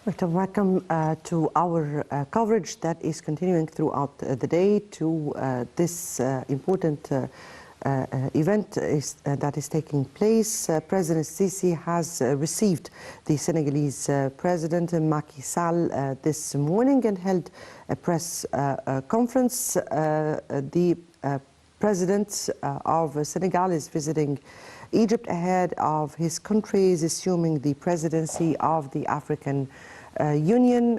Right, welcome to our coverage that is continuing throughout the day to this important event that is taking place. President Sisi has received the Senegalese President Macky Sall this morning and held a press conference. The President of Senegal is visiting Egypt ahead of his country's assuming the presidency of the African Union.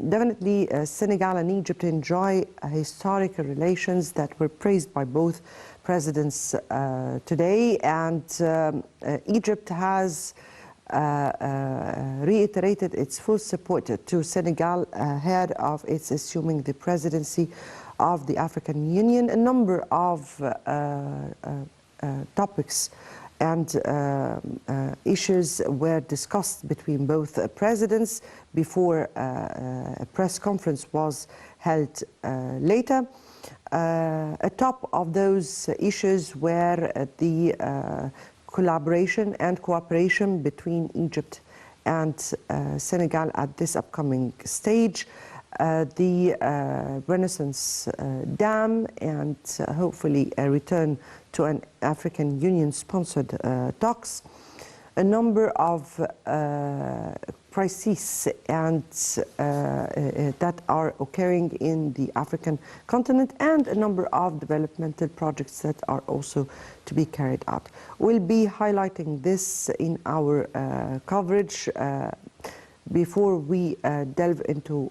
Definitely, Senegal and Egypt enjoy historical relations that were praised by both presidents today, and Egypt has reiterated its full support to Senegal ahead of its assuming the presidency of the African Union. A number of topics and issues were discussed between both presidents before a press conference was held later. Atop of those issues were the collaboration and cooperation between Egypt and Senegal at this upcoming stage, the Renaissance Dam, and hopefully a return to an African Union-sponsored talks. A number of crises and that are occurring in the African continent, and a number of developmental projects that are also to be carried out. We'll be highlighting this in our coverage. Before we delve into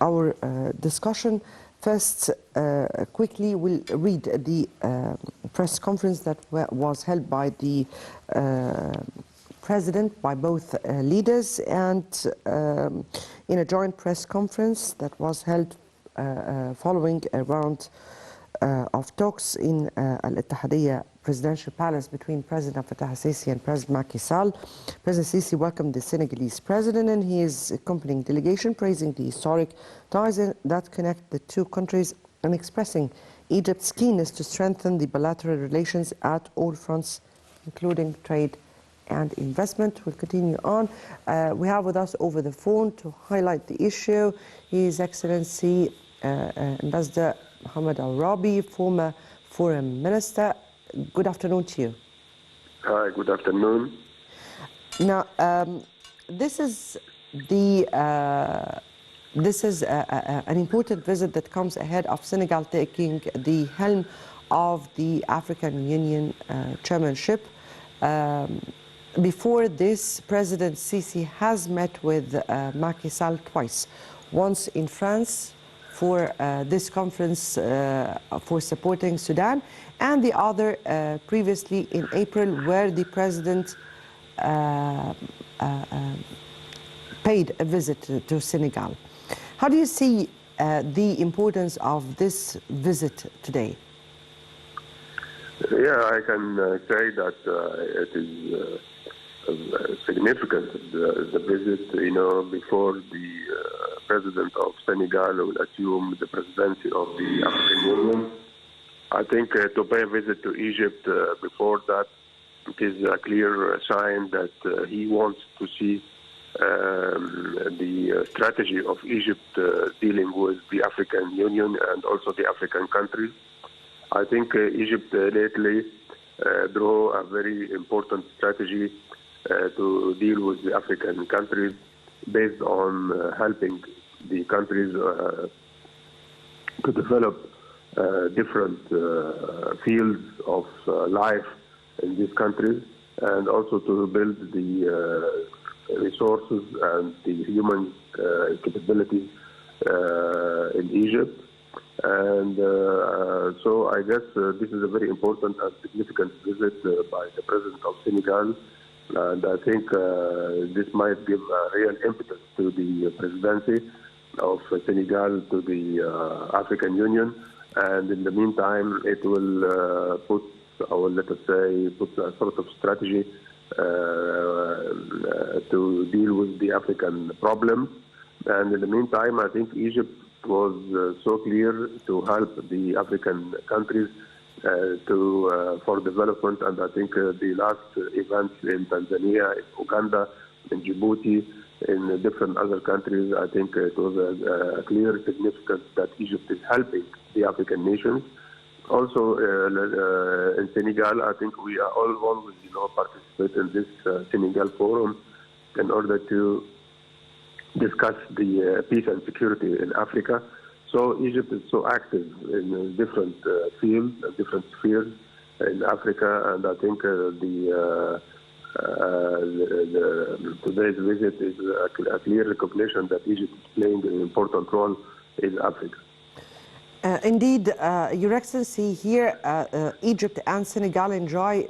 our discussion, first, quickly, we'll read the press conference that was held by the President, by both leaders, and in a joint press conference that was held following a round of talks in Al-Ittihadiyya Presidential Palace between President Fattah al-Sisi and President Macky Sall. President Sisi welcomed the Senegalese President and his accompanying delegation, praising the historic ties that connect the two countries and expressing Egypt's keenness to strengthen the bilateral relations at all fronts, including trade and investment. We'll continue on. We have with us over the phone to highlight the issue His Excellency Ambassador Mohamed Orabi, former Foreign Minister. Good afternoon to you. Hi, good afternoon. Now, this is an important visit that comes ahead of Senegal taking the helm of the African Union chairmanship. Before this, President Sisi has met with Macky Sall twice, once in France for this conference for supporting Sudan, and the other previously in April, where the President paid a visit to Senegal. How do you see the importance of this visit today? Yeah, I can say that it is significant, the visit, before the President of Senegal will assume the presidency of the African Union. I think to pay a visit to Egypt before that, it is a clear sign that he wants to see the strategy of Egypt dealing with the African Union and also the African countries. I think Egypt lately drew a very important strategy to deal with the African countries based on helping the countries to develop different fields of life in these countries, and also to build the resources and the human capabilities in Egypt. And so I guess this is a very important and significant visit by the President of Senegal. And I think this might give a real impetus to the presidency of Senegal to the African Union. And in the meantime, it will put a sort of strategy to deal with the African problems. And in the meantime, I think Egypt was so clear to help the African countries for development. And I think the last events in Tanzania, in Uganda, in Djibouti, in different other countries. I think it was a clear significance that Egypt is helping the African nations. Also, in Senegal, I think we are always, participate in this Senegal forum in order to discuss the peace and security in Africa. So Egypt is so active in different fields, different spheres in Africa, and I think today's visit is a clear recognition that Egypt is playing an important role in Africa. Indeed, Your Excellency, here Egypt and Senegal enjoy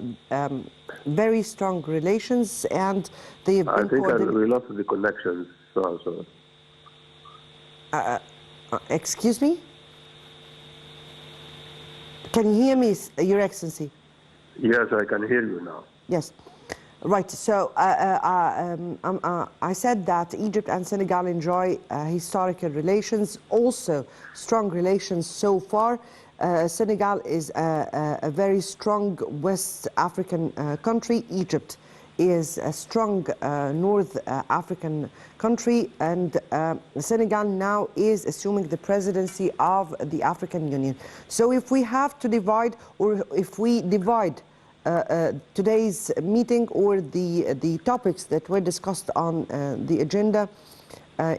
very strong relations, and they have been I think we lost the connections. So. Excuse me? Can you hear me, Your Excellency? Yes, I can hear you now. Yes. Right. So I said that Egypt and Senegal enjoy historical relations, also strong relations so far. Senegal is a very strong West African country. Egypt is a strong North African country, and Senegal now is assuming the presidency of the African Union. So if we have to divide, or if we divide today's meeting or the topics that were discussed on the agenda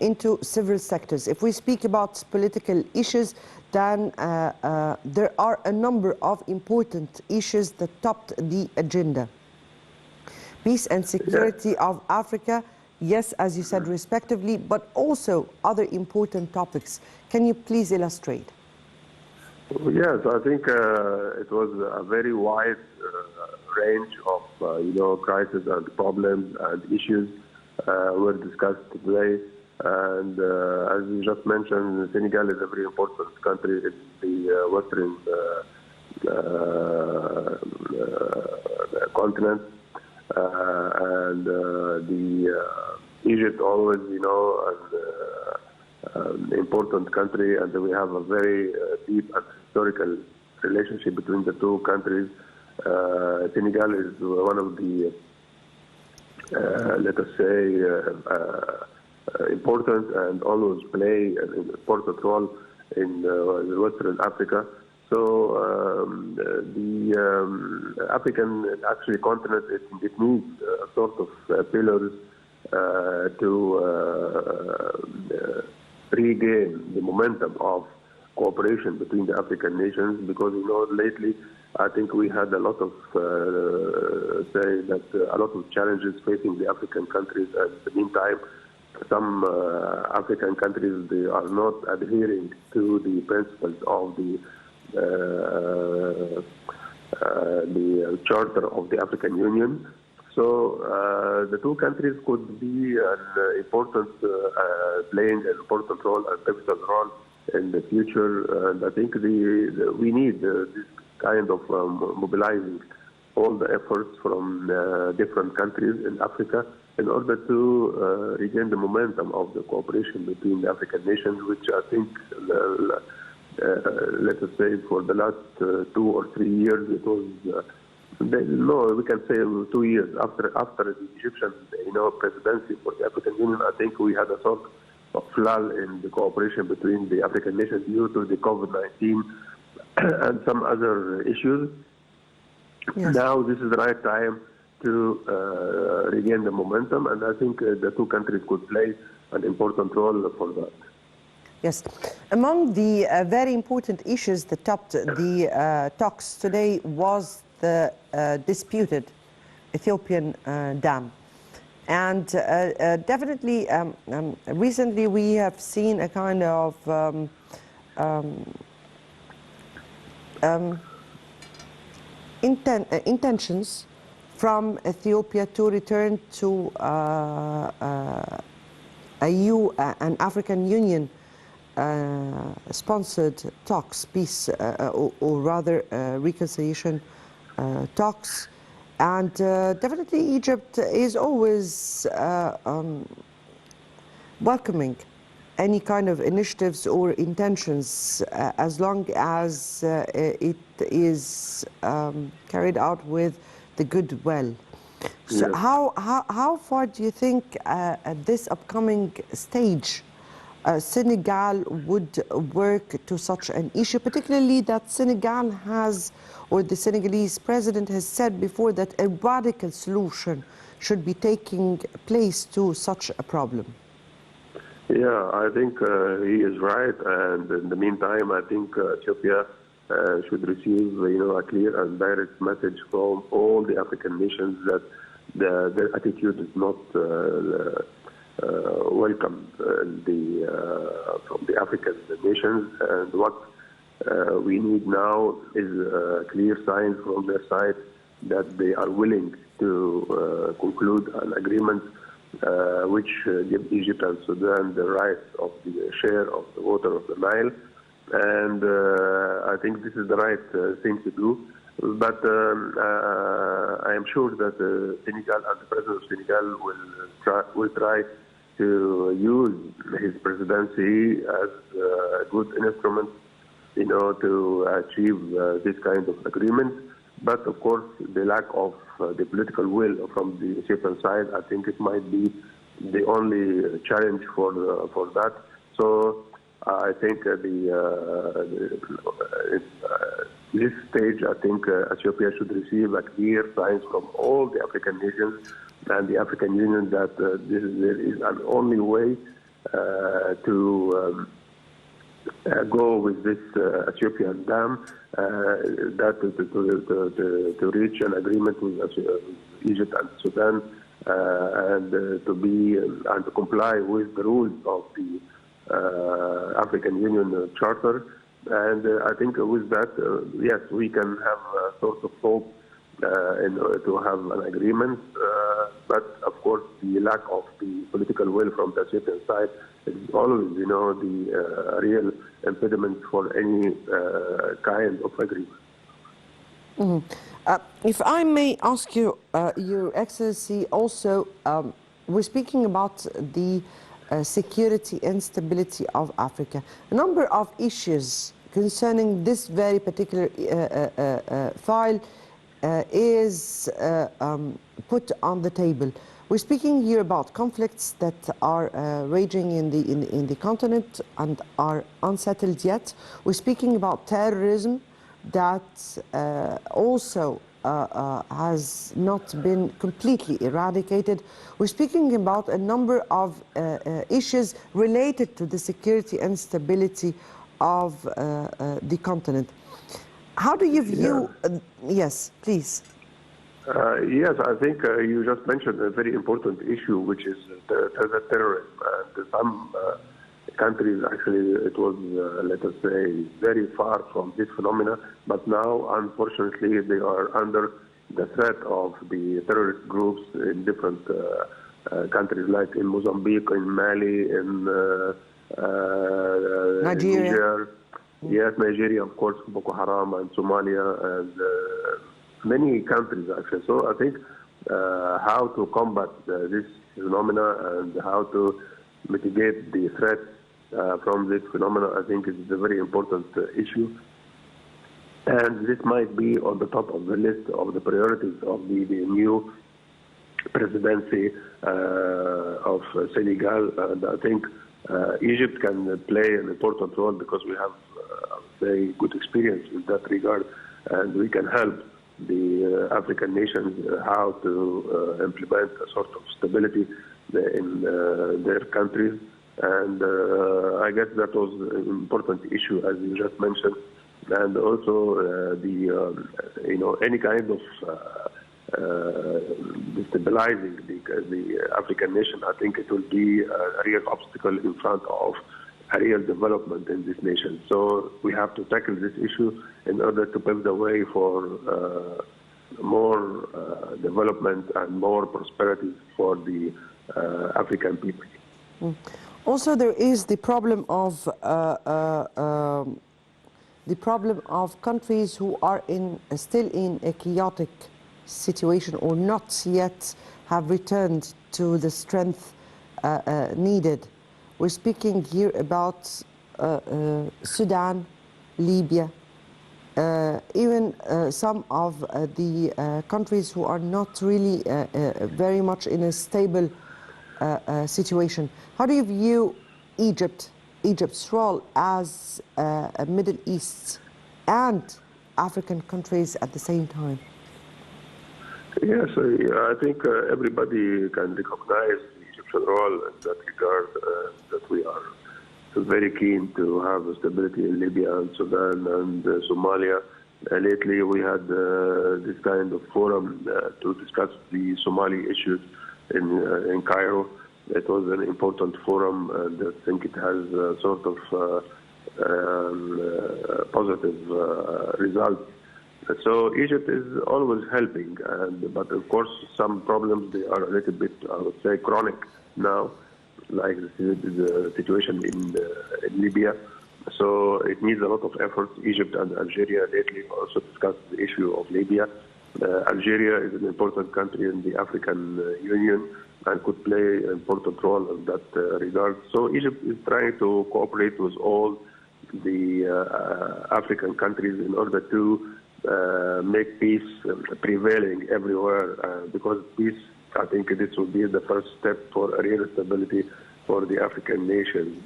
into several sectors. If we speak about political issues, then there are a number of important issues that topped the agenda. Peace and security of Africa, yes, as you said, respectively, but also other important topics. Can you please illustrate? Yes, I think it was a very wide range of crises and problems and issues were discussed today. And as you just mentioned, Senegal is a very important country in the Western continent, and Egypt always, an important country, and we have a very deep and historical relationship between the two countries. Senegal is one of the, let us say, important and always play an important role in Western Africa. So the African continent, it needs a sort of pillars to regain the momentum of cooperation between the African nations, because lately I think we had a lot of a lot of challenges facing the African countries. At the meantime, some African countries, they are not adhering to the principles of the Charter of the African Union. So the two countries could be an important, playing an important role, a pivotal role in the future. And I think we need this kind of mobilizing all the efforts from different countries in Africa in order to regain the momentum of the cooperation between the African nations, which I think, let us say, for the last 2 or 3 years, it was, we can say 2 years after the Egyptian, presidency for the African Union. I think we had a sort of lull in the cooperation between the African nations due to the COVID-19 and some other issues. Yes. Now this is the right time to regain the momentum, and I think the two countries could play an important role for that. Yes. Among the very important issues that topped the talks today was the disputed Ethiopian dam. And definitely, recently we have seen a kind of intentions from Ethiopia to return to an African Union sponsored talks, peace or rather reconciliation talks. And definitely Egypt is always welcoming any kind of initiatives or intentions as long as it is carried out with the goodwill. So Yes. how far do you think at this upcoming stage Senegal would work to such an issue, particularly that Senegal has, or the Senegalese president has said before that a radical solution should be taking place to such a problem? Yeah, I think he is right. And in the meantime, I think Ethiopia should receive, a clear and direct message from all the African nations that their attitude is not welcome from the African nations. And what we need now is a clear sign from their side that they are willing to conclude an agreement which give Egypt and Sudan the right of the share of the water of the Nile. And I think this is the right thing to do. But I am sure that Senegal and the president of Senegal will try to use his presidency as a good instrument, to achieve this kind of agreement. But of course, the lack of the political will from the Ethiopian side, I think it might be the only challenge for that. So I think this stage, I think Ethiopia should receive a clear signs from all the African nations and the African Union that there is an only way to go with this Ethiopian dam, that to reach an agreement with Egypt and Sudan, and to comply with the rules of the African Union Charter. And I think with that, yes, we can have a sort of hope in order to have an agreement. But of course, the lack of the political will from the Ethiopian side is always, the real impediment for any kind of agreement. Mm-hmm. If I may ask you, Your Excellency, also, we're speaking about the security and stability of Africa. A number of issues concerning this very particular file is put on the table. We're speaking here about conflicts that are raging in the continent and are unsettled yet. We're speaking about terrorism that also has not been completely eradicated. We're speaking about a number of issues related to the security and stability of the continent. How do you view... yes, please. Yes, I think you just mentioned a very important issue, which is the terrorism. And some countries, actually, it was, let us say, very far from this phenomena. But now, unfortunately, they are under the threat of the terrorist groups in different countries, like in Mozambique, in Mali, in Nigeria. Niger. Yes, Nigeria, of course, Boko Haram, and Somalia, and many countries, actually. So I think how to combat this phenomena and how to mitigate the threat from this phenomena, I think is a very important issue. And this might be on the top of the list of the priorities of the new presidency of Senegal. And I think Egypt can play an important role because we have, I would say, good experience in that regard, and we can help the African nations how to implement a sort of stability in their countries. And I guess that was an important issue, as you just mentioned. And also any kind of destabilizing the African nation, I think it will be a real obstacle in front of a real development in this nation. So we have to tackle this issue in order to pave the way for more development and more prosperity for the African people. Also, there is the problem of countries who are still in a chaotic situation or not yet have returned to the strength needed. We're speaking here about Sudan, Libya, even some of the countries who are not really very much in a stable situation. How do you view Egypt's role as a Middle East and African countries at the same time? Yes, I think everybody can recognize the Egyptian role in that regard, that we are very keen to have stability in Libya and Sudan and Somalia. Lately, we had this kind of forum to discuss the Somali issues in Cairo. It was an important forum, and I think it has sort of positive results. So Egypt is always helping, but of course some problems, they are a little bit, I would say, chronic now, like the situation in Libya. So it needs a lot of effort. Egypt and Algeria lately also discussed the issue of Libya. Algeria is an important country in the African Union and could play an important role in that regard. So Egypt is trying to cooperate with all the African countries in order to make peace prevailing everywhere, because peace, I think this will be the first step for a real stability for the African nations.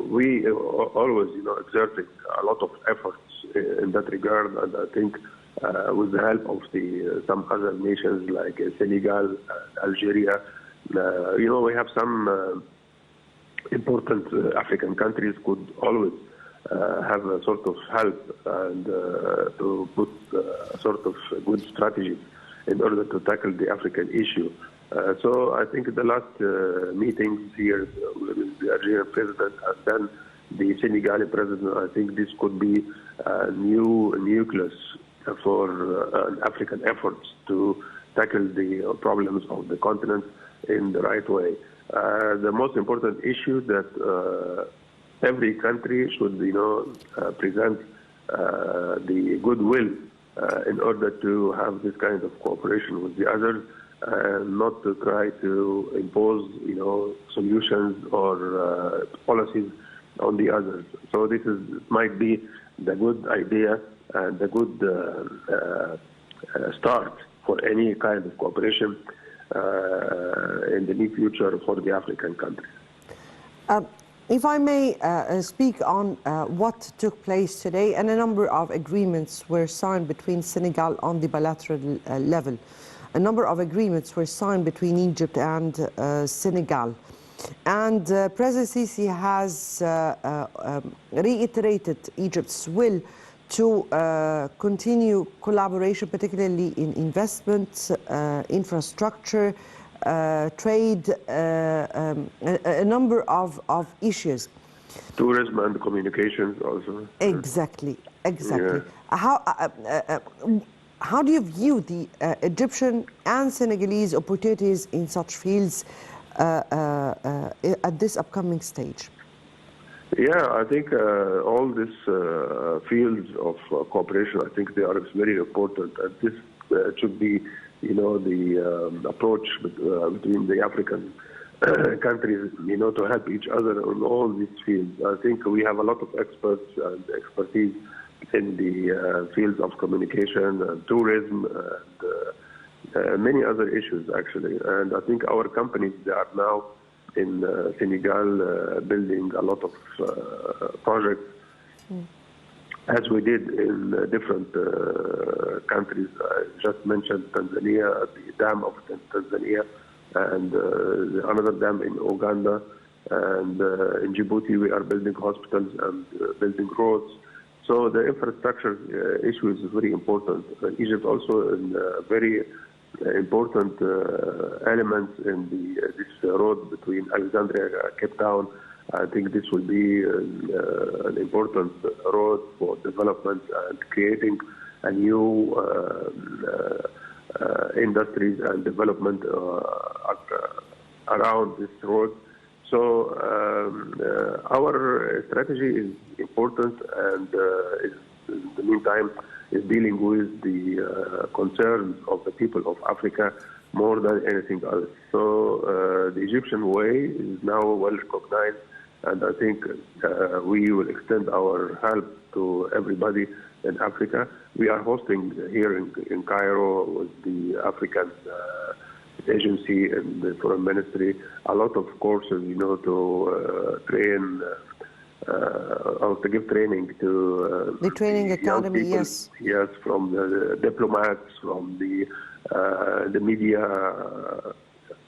We always, exerting a lot of efforts in that regard, and I think with the help of some other nations like Senegal, Algeria, we have some important African countries could always have a sort of help and to put a sort of good strategy in order to tackle the African issue. So I think the last meetings here with the Algerian president and then the Senegalese president, I think this could be a new nucleus for African efforts to tackle the problems of the continent in the right way. The most important issue that every country should, present the goodwill in order to have this kind of cooperation with the others, and not to try to impose, solutions or policies on the others. So this might be the good idea and the good start for any kind of cooperation in the near future for the African countries. If I may speak on what took place today, and a number of agreements were signed between Senegal on the bilateral level. A number of agreements were signed between Egypt and Senegal. And President Sisi has reiterated Egypt's will to continue collaboration, particularly in investment, infrastructure, trade, a number of issues. Tourism and communications also. Exactly. Yeah. How do you view the Egyptian and Senegalese opportunities in such fields at this upcoming stage? Yeah, I think all these fields of cooperation, I think they are very important, and this should be, the approach between the African countries, to help each other on all these fields. I think we have a lot of experts and expertise in the fields of communication and tourism and many other issues, actually. And I think our companies, they are now in Senegal building a lot of projects, as we did in different countries. I just mentioned Tanzania, the dam of Tanzania, and another dam in Uganda. And in Djibouti, we are building hospitals and building roads. So the infrastructure issue is very important. Egypt also in very important elements in this road between Alexandria and Cape Town. I think this will be an important road for development and creating a new industries and development around this road. So our strategy is important, and in the meantime is dealing with the concerns of the people of Africa more than anything else. So the Egyptian way is now well recognized and I think we will extend our help to everybody in Africa. We are hosting here in Cairo with the African agency and the foreign ministry a lot of courses, to train or to give training to the training academy, young people, yes. yes, from the diplomats, from the media,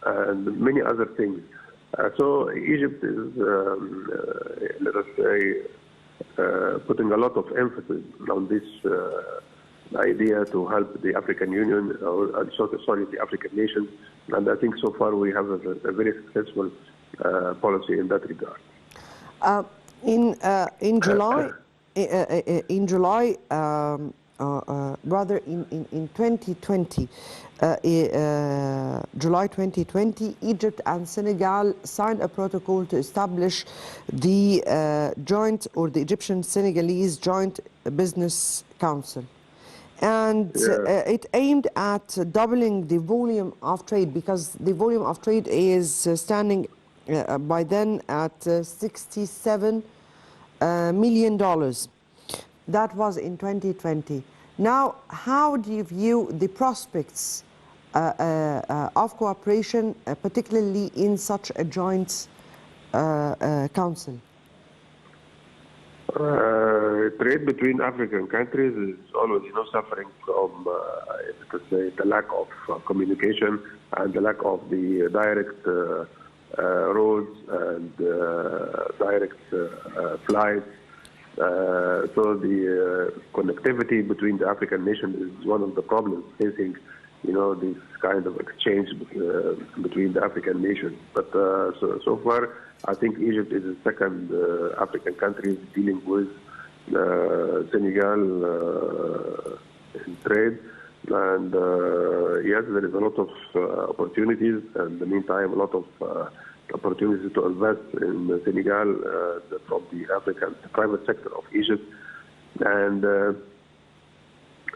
and many other things. So Egypt is, let us say, putting a lot of emphasis on this idea to help the African Union, the African nations, and I think so far we have a very successful policy in that regard. In July, rather in 2020, July 2020, Egypt and Senegal signed a protocol to establish the the Egyptian-Senegalese Joint Business Council. And it aimed at doubling the volume of trade, because the volume of trade is standing by then at $67 million. That was in 2020. Now, how do you view the prospects of cooperation, particularly in such a joint council? Trade between African countries is always, suffering from, the lack of communication and the lack of the direct roads and direct flights. So the connectivity between the African nations is one of the problems facing, this kind of exchange between the African nations. But so far, I think Egypt is the second African country dealing with Senegal in trade. And yes, there is a lot of opportunities, and in the meantime, a lot of opportunities to invest in Senegal from the African private sector of Egypt. And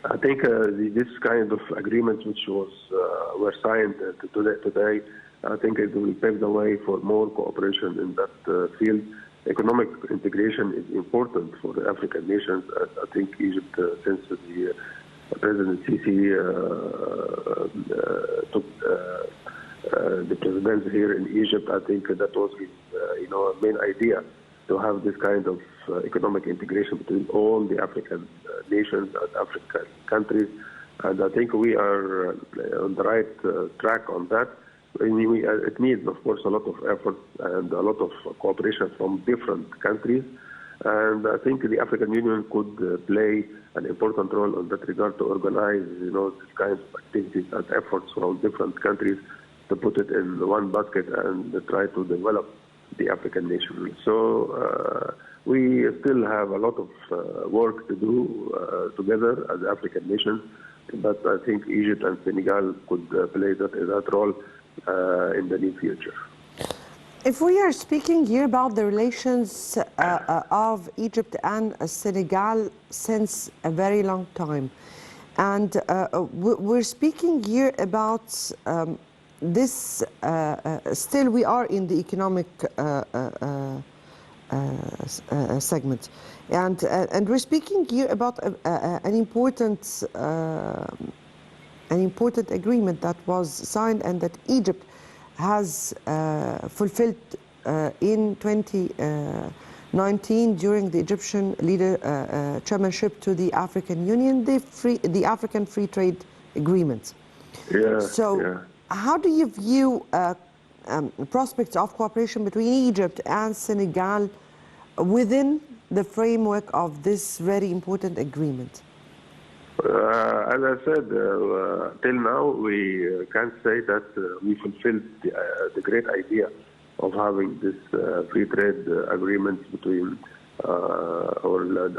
I think this kind of agreements which were signed today, I think it will pave the way for more cooperation in that field. Economic integration is important for the African nations. I think Egypt, since the President Sisi took the presidency here in Egypt, I think that was his, main idea, to have this kind of economic integration between all the African nations and African countries. And I think we are on the right track on that. It needs, of course, a lot of effort and a lot of cooperation from different countries. And I think the African Union could play an important role in that regard to organize, this kind of activities and efforts from different countries to put it in one basket and try to develop the African nation. So we still have a lot of work to do together as African nations, but I think Egypt and Senegal could play that role in the near future. If we are speaking here about the relations of Egypt and Senegal since a very long time, and we're speaking here about this, still we are in the economic segment, and we're speaking here about an important agreement that was signed and that Egypt has fulfilled in 2019 during the Egyptian chairmanship to the African Union, the African Free Trade Agreement. How do you view prospects of cooperation between Egypt and Senegal within the framework of this very important agreement? As I said, till now we can't say that we fulfilled the great idea of having this free trade agreement between, or let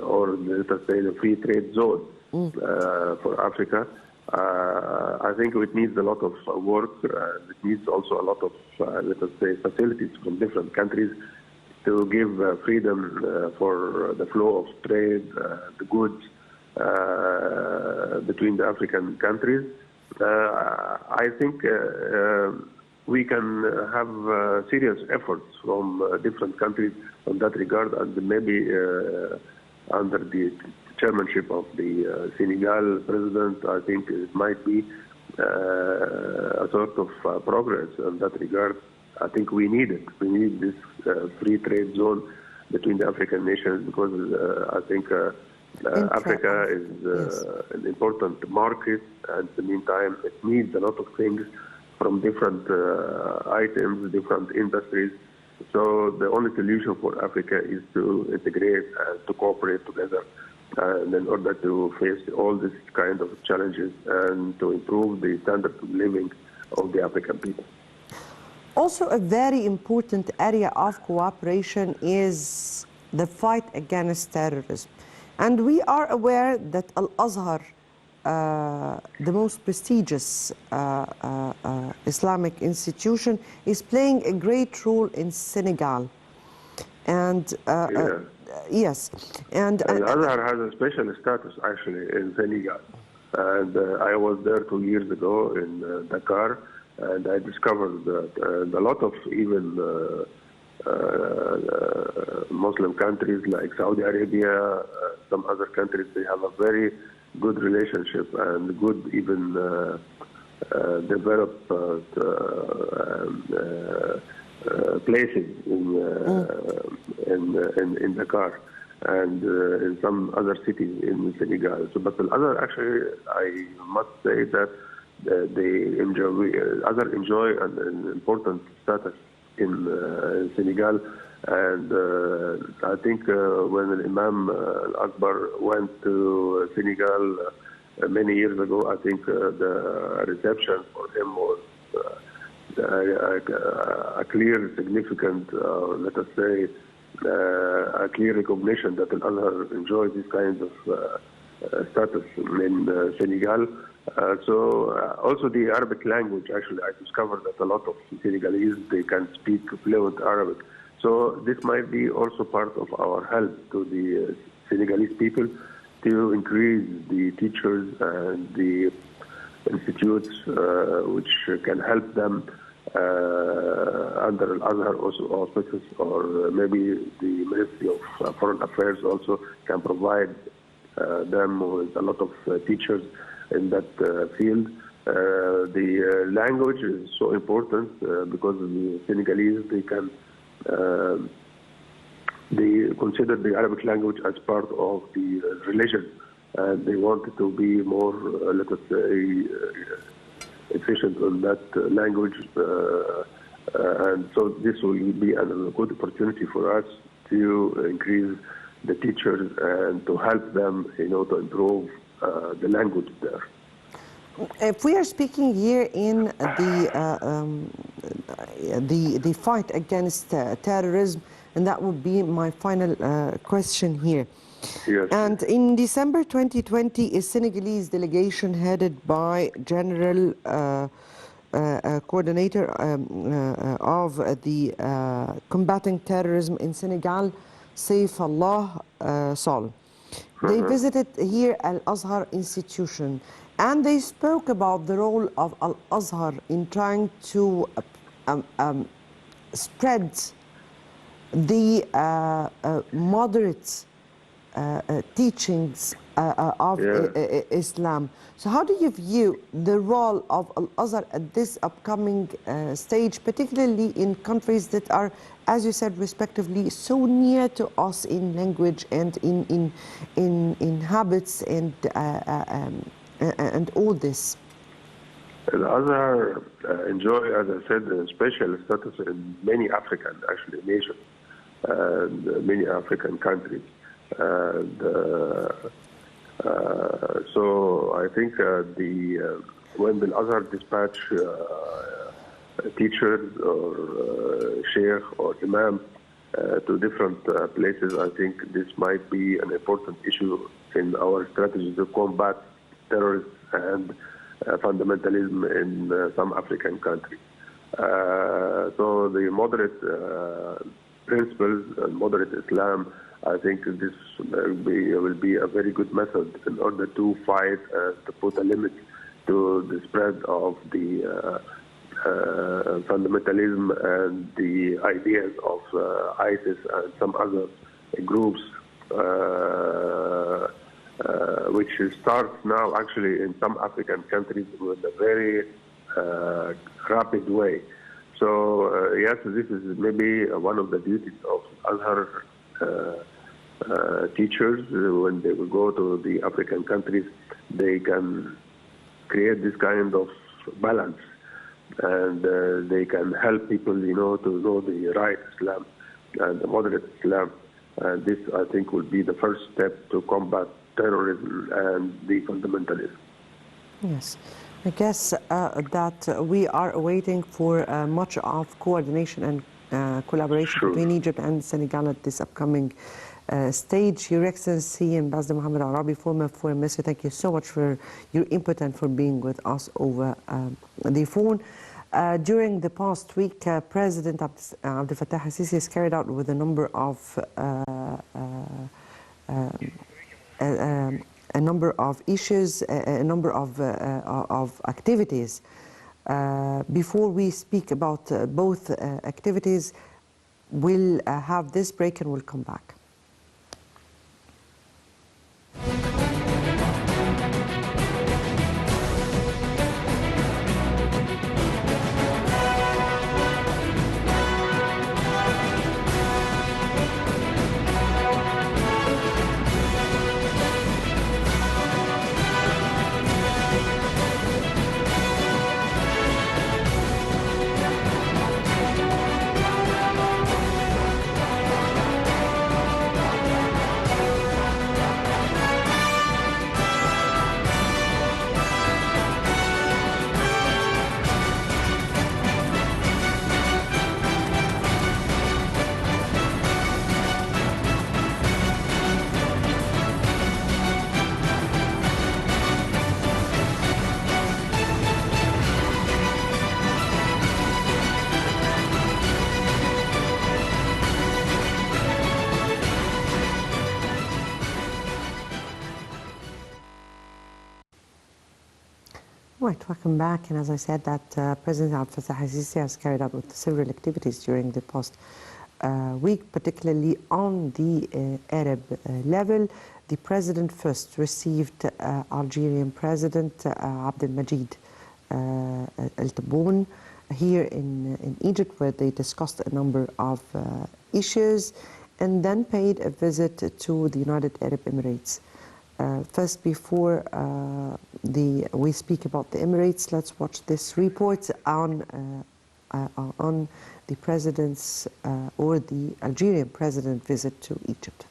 us say, the free trade zone for Africa. I think it needs a lot of work. It needs also a lot of, let us say, facilities from different countries to give freedom for the flow of trade, the goods, between the African countries. I think we can have serious efforts from different countries on that regard, and maybe under the chairmanship of the Senegal president, I think it might be a sort of progress in that regard. I think we need it. We need this free trade zone between the African nations because I think Africa is an important market, and in the meantime, it needs a lot of things from different items, different industries. So the only solution for Africa is to integrate and to cooperate together, and in order to face all these kind of challenges and to improve the standard of living of the African people. Also, a very important area of cooperation is the fight against terrorism. And we are aware that Al-Azhar, the most prestigious Islamic institution, is playing a great role in Senegal. And yes, and Al-Azhar has a special status actually in Senegal. And I was there 2 years ago in Dakar, and I discovered that a lot of even Muslim countries like Saudi Arabia, some other countries, they have a very good relationship and good even developed places in Dakar and in some other cities in Senegal. So, but the other, actually, I must say that they enjoy an important status in Senegal, and I think when Imam Akbar went to Senegal many years ago, I think the reception for him was a clear, significant, let us say, a clear recognition that Al-Azhar enjoys this kind of status in Senegal. Also the Arabic language, actually, I discovered that a lot of Senegalese, they can speak fluent Arabic. So this might be also part of our help to the Senegalese people to increase the teachers and the institutes which can help them under Al-Azhar auspices, or maybe the Ministry of Foreign Affairs also can provide them with a lot of teachers in that field. The language is so important because the Senegalese, they consider the Arabic language as part of the religion, and they want to be more, let us say, efficient on that language. And so this will be a good opportunity for us to increase the teachers and to help them, to improve the language there. If we are speaking here in the fight against terrorism, and that would be my final question here. Yes. And in December 2020, a Senegalese delegation headed by General Coordinator of the Combating Terrorism in Senegal, Saifullah Sol. They visited here Al-Azhar institution, and they spoke about the role of Al-Azhar in trying to spread the moderate teachings of Islam. So how do you view the role of Al-Azhar at this upcoming stage, particularly in countries that are, as you said, respectively, so near to us in language and in habits and all this? Al-Azhar enjoy, as I said, a special status in many African, actually, nations and many African countries. And so I think when the Azhar dispatch teachers or sheikh or imam to different places, I think this might be an important issue in our strategy to combat terrorism and fundamentalism in some African countries. So the moderate principles and moderate Islam, I think this will be a very good method in order to fight and to put a limit to the spread of the fundamentalism and the ideas of ISIS and some other groups, which starts now actually in some African countries with a very rapid way. So yes, this is maybe one of the duties of Azhar teachers. When they will go to the African countries, they can create this kind of balance, and they can help people, to know the right Islam and the moderate Islam. And this, I think, will be the first step to combat terrorism and the fundamentalism. Yes. I guess that we are waiting for much of coordination and collaboration between Egypt and Senegal at this upcoming stage. Your Excellency, Ambassador Mohamed Orabi, former Foreign Minister, thank you so much for your input and for being with us over the phone. During the past week, President Abdel Fattah al-Sisi has carried out with a number of issues, a number of activities. Before we speak about both activities, we'll have this break and we'll come back. Right, welcome back. And as I said, that President Abdel Fattah al-Sisi has carried out with several activities during the past week, particularly on the Arab level. The President first received Algerian President Abdel Majid al-Tebboune here in Egypt, where they discussed a number of issues, and then paid a visit to the United Arab Emirates. First, before we speak about the Emirates, let's watch this report on the President's or the Algerian President visit to Egypt.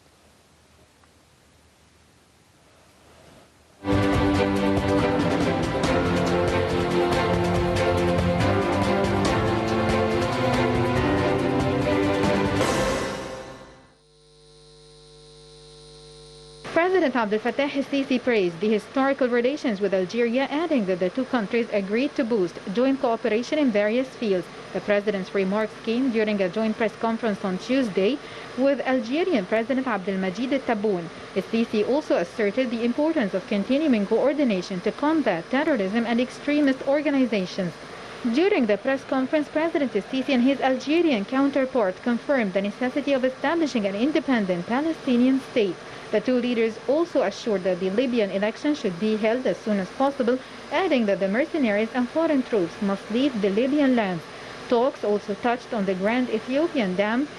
President Abdel Fattah al-Sisi praised the historical relations with Algeria, adding that the two countries agreed to boost joint cooperation in various fields. The President's remarks came during a joint press conference on Tuesday with Algerian President Abdel Majid al-Tebboune. al-Sisi also asserted the importance of continuing coordination to combat terrorism and extremist organizations. During the press conference, President al-Sisi and his Algerian counterpart confirmed the necessity of establishing an independent Palestinian state. The two leaders also assured that the Libyan election should be held as soon as possible, adding that the mercenaries and foreign troops must leave the Libyan lands. Talks also touched on the Grand Ethiopian Dam,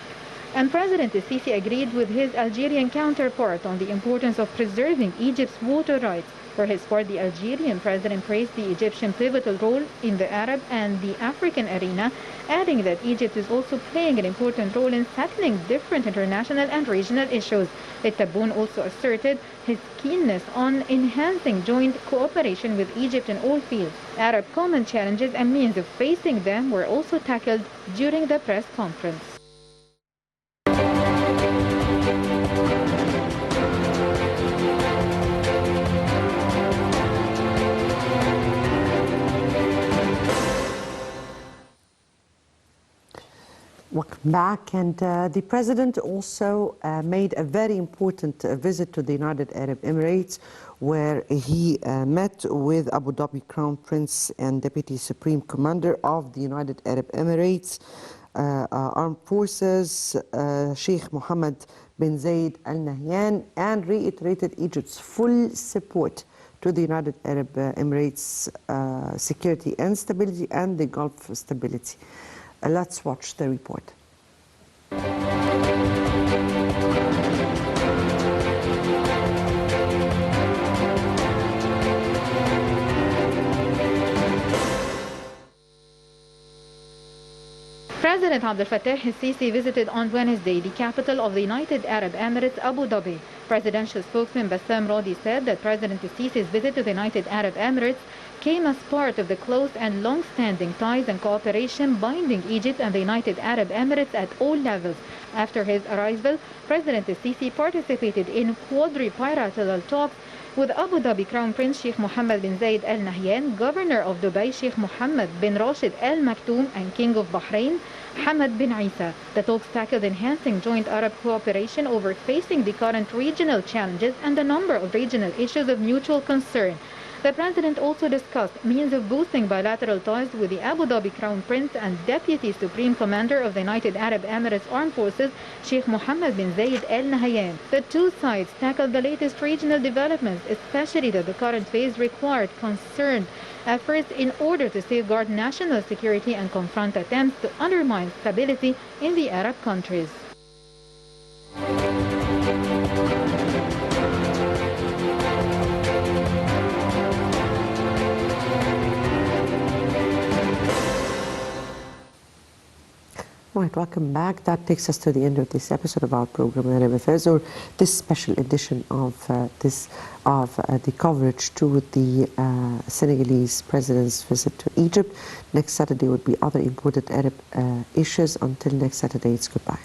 and President al-Sisi agreed with his Algerian counterpart on the importance of preserving Egypt's water rights. For his part, the Algerian president praised the Egyptian pivotal role in the Arab and the African arena, adding that Egypt is also playing an important role in settling different international and regional issues. Tebboune also asserted his keenness on enhancing joint cooperation with Egypt in all fields. Arab common challenges and means of facing them were also tackled during the press conference. Welcome back. And the president also made a very important visit to the United Arab Emirates, where he met with Abu Dhabi Crown Prince and Deputy Supreme Commander of the United Arab Emirates Armed Forces, Sheikh Mohammed bin Zayed Al Nahyan, and reiterated Egypt's full support to the United Arab Emirates security and stability and the Gulf stability. Let's watch the report. President Abdel Fattah al-Sisi visited on Wednesday the capital of the United Arab Emirates, Abu Dhabi. Presidential spokesman Bassam Rodi said that President al-Sisi's visit to the United Arab Emirates came as part of the close and long-standing ties and cooperation binding Egypt and the United Arab Emirates at all levels. After his arrival, President al-Sisi participated in quadrilateral talks with Abu Dhabi Crown Prince Sheikh Mohammed bin Zayed Al Nahyan, Governor of Dubai Sheikh Mohammed bin Rashid Al Maktoum, and King of Bahrain Hamad bin Isa. The talks tackled enhancing joint Arab cooperation over facing the current regional challenges and a number of regional issues of mutual concern. The President also discussed means of boosting bilateral ties with the Abu Dhabi Crown Prince and Deputy Supreme Commander of the United Arab Emirates Armed Forces, Sheikh Mohammed bin Zayed Al Nahyan. The two sides tackled the latest regional developments, especially that the current phase required concerned efforts in order to safeguard national security and confront attempts to undermine stability in the Arab countries. Right, welcome back. That takes us to the end of this episode of our program, Arab Affairs, or this special edition of the coverage to the Senegalese president's visit to Egypt. Next Saturday would be other important Arab issues. Until next Saturday, it's goodbye.